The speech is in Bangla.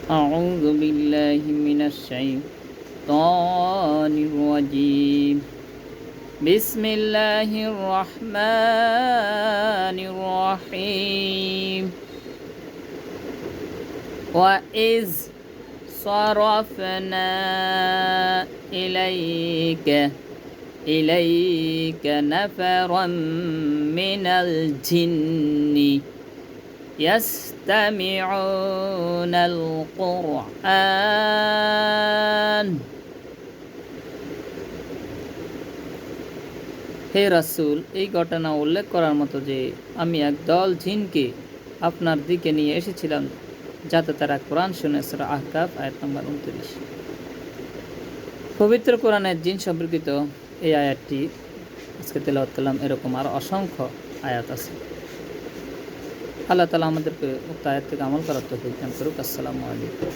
أعوذ بالله من الشيطان الرجيم بسم الله الرحمن الرحيم وإذ صرفنا إليك نفرا من الجن يستمعون القرآن হে রাসূল, এই ঘটনা উল্লেখ করার মতো যে আমি একদল জিনকে আপনার দিকে নিয়ে এসেছিলাম যাতে তারা কোরআন শুনে। সূরা আহকাফ আয়াত নম্বর 29। পবিত্র কোরআনের জিন সম্পর্কিত এই আয়াতটি আজকে তেলাওয়াত করলাম। এরকম আরও অসংখ্য আয়াত আছে। আল্লাহ তাআলা আমাদেরকে উক্ত আয়াত থেকে আমল করার তৌফিক দান করুক। আসসালামু আলাইকুম।